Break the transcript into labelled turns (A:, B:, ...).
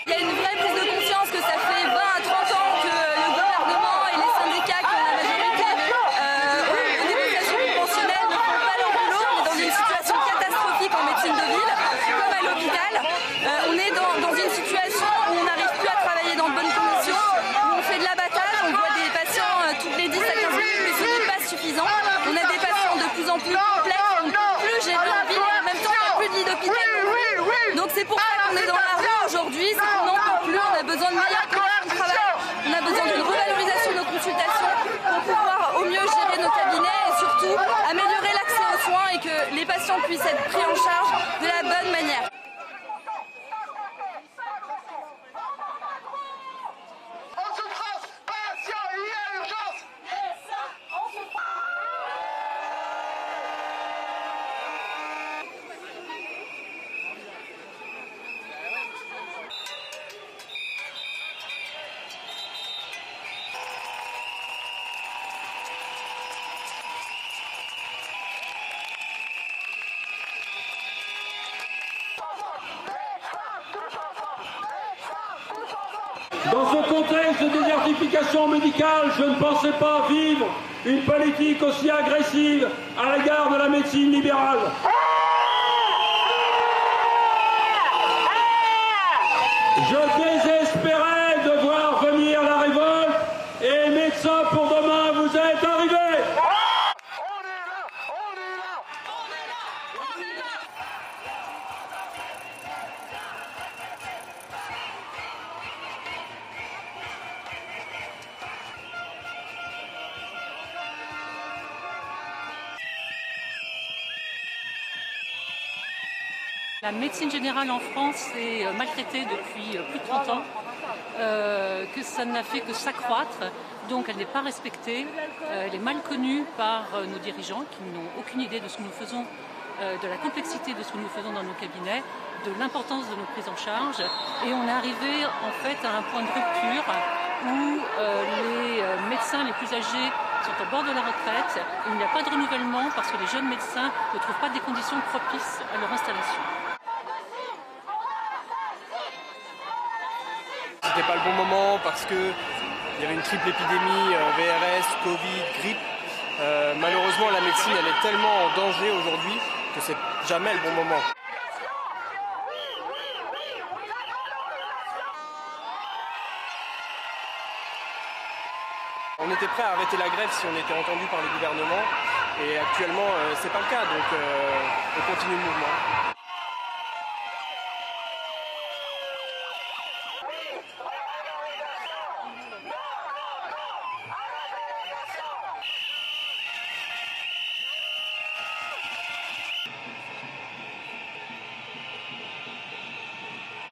A: Il y a une vraie prise de conscience que ça fait 20 à 30 ans que le gouvernement et les syndicats qui ont la majorité aux négociations conventionnelles ne font pas leur boulot. On est dans une situation catastrophique en médecine de ville, comme à l'hôpital. On est dans une situation où on n'arrive plus à travailler dans de bonnes conditions, où on fait de l'abattage, on voit des patients toutes les 10 à 15 minutes, mais ce n'est pas suffisant. On a des patients de plus en plus complexes, on ne peut plus gérer en ville et en même temps il n'y a plus de lit d'hôpital. Donc c'est pour ça qu'on est dans la rue aujourd'hui, c'est qu'on n'en peut plus, on a besoin de meilleures conditions de travail, on a besoin d'une revalorisation de nos consultations pour pouvoir au mieux gérer nos cabinets et surtout améliorer l'accès aux soins et que les patients puissent être pris en charge de la bonne manière.
B: Dans ce contexte de désertification médicale, je ne pensais pas vivre une politique aussi agressive à l'égard de la médecine libérale. Je désespérais de voir venir la révolte et Médecins pour demain, vous êtes arrivés.
C: La médecine générale en France est maltraitée depuis plus de 30 ans, que ça n'a fait que s'accroître, donc elle n'est pas respectée, elle est mal connue par nos dirigeants qui n'ont aucune idée de ce que nous faisons, de la complexité de ce que nous faisons dans nos cabinets, de l'importance de nos prises en charge, et on est arrivé en fait à un point de rupture où les médecins les plus âgés sont au bord de la retraite, il n'y a pas de renouvellement parce que les jeunes médecins ne trouvent pas des conditions propices à leur installation.
D: C'était pas le bon moment parce que il y avait une triple épidémie, VRS, Covid, grippe. Malheureusement, la médecine elle est tellement en danger aujourd'hui que c'est jamais le bon moment. On était prêt à arrêter la grève si on était entendu par le gouvernement et actuellement c'est pas le cas, donc on continue le mouvement.